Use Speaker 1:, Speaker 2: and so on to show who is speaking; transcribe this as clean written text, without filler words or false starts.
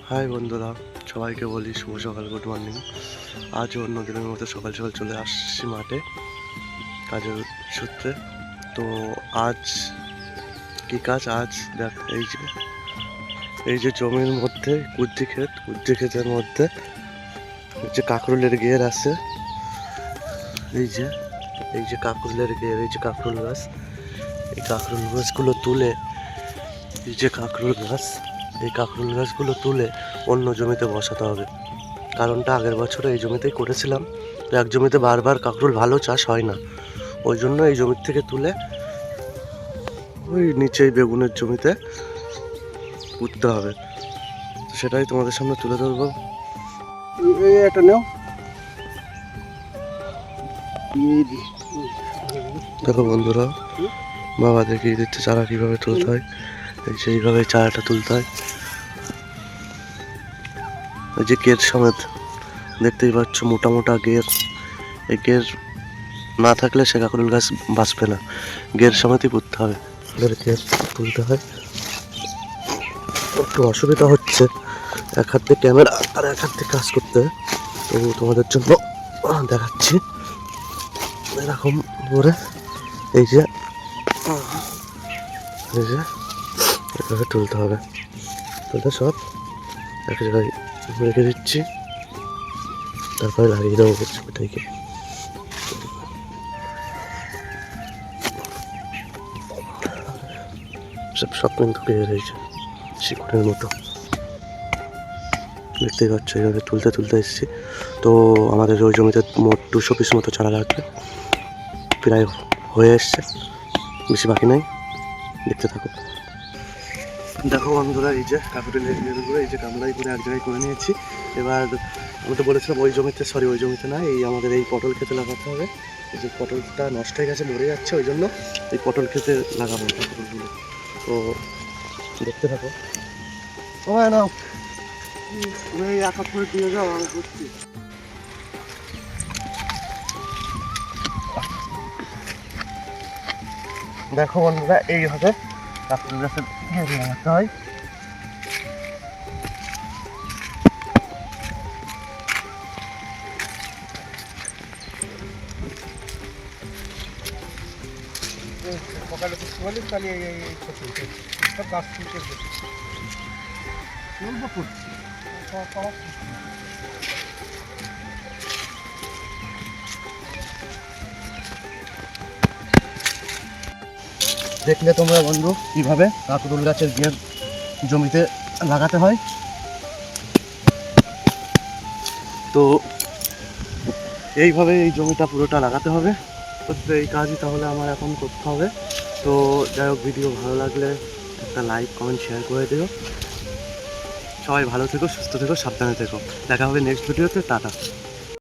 Speaker 1: High বন্ধুরা, সবাইকে বলি শুভ সকাল, গুড মর্নিং। আজও অন্য দিনের মতো সকাল সকাল চলে আসছি মাঠে কাজের সূত্রে। তো আজ কি কাজ? আজ দেখ, এই যে জমির মধ্যে কুজ্জি ক্ষেতের মধ্যে যে কাঁকরোলের গের আছে, এই যে কাঁকরোলের গের, এই যে কাঁকরোল গাছ, এই কাঁকরোল গাছগুলো তুলে, এই যে কাঁকরোল গাছ, এই কাঁকরোল গাছগুলো তুলে অন্য জমিতে বসাতে হবে। কারণটা আগের বছর এই জমিতেই করেছিলাম, তো এক জমিতে বারবার কাঁকরোল ভালো চাষ হয় না, ওই জন্য এই জমির থেকে তুলে ওই নিচেই বেগুনের জমিতে পুঁততে হবে। সেটাই তোমাদের সামনে তুলে ধরবো।
Speaker 2: এটা নাও,
Speaker 1: দেখো বন্ধুরা, বাবা দেখিয়ে দিচ্ছে চারা কীভাবে তুলতে হয়। এই সেইভাবে চারাটা তুলতে হয়। এই যে গের সমেত দেখতেই পাচ্ছ, মোটা মোটা গের। এই গের না থাকলে সে কাঁকরোল গাছ বাঁচবে না, গের সমেতই পুঁততে হবে। গের তুলতে হয়। একটু অসুবিধা হচ্ছে, এক হাত দিয়ে ক্যামেরা আর এক হাত দিয়ে কাজ করতে, তো তোমাদের জন্য দেখাচ্ছি। এরকম করে এই যে এভাবে তুলতে হবে। তুলতে সব এক জায়গায় রেখে দিচ্ছি, তারপরে লাগিয়ে দেবো ছবিটাকে। সব কিন্তু পেয়ে রয়েছে শিকড়ের মতো, দেখতেই পাচ্ছ। এইভাবে তুলতে তুলতে এসেছি। তো আমাদের ওই জমিতে মোট 200 পিস মতো চারা লাগবে, প্রায় হয়ে এসছে, বেশি বাকি নেই, দেখতে থাকো। দেখো বন্ধুরা, এই যে কাঁকরোলের গেরগুলো এই যে গামলায় করে এক জায়গায় করে নিয়েছি। এবার আমি তো বলেছিলাম ওই জমিতে না, এই আমাদের এই পটল খেতে লাগাতে হবে। এই যে পটলটা নষ্ট হয়ে গেছে, মরে যাচ্ছে, ওই জন্য এই পটল খেতে লাগাবো কাঁকরোলগুলো। তো দেখতে থাকো।
Speaker 2: সময় নাও, এই এক হাত করে দিয়ে যাও, আমি করছি।
Speaker 1: দেখো বন্ধুরা, এইভাবে কাঁকরোল গাছের ঘেরে লাগাতে হয়।
Speaker 2: সকালে কিছু বলি তাহলে এই সব গাছ তুলতে তুলবো করছি।
Speaker 1: দেখলে তোমরা বন্ধু কিভাবে কাঁকরোল গাছের গের জমিতে লাগাতে হয়। তো এইভাবে এই জমিটা পুরোটা লাগাতে হবে। তো এই কাজই তাহলে আমার এখন করতে হবে। তো যাই হোক, ভিডিও ভালো লাগলে একটা লাইক, কমেন্ট, শেয়ার করে দিও। সবাই ভালো থেকো, সুস্থ থেকো, সাবধানে থেকো। দেখা হবে নেক্সট ভিডিওতে। টাটা।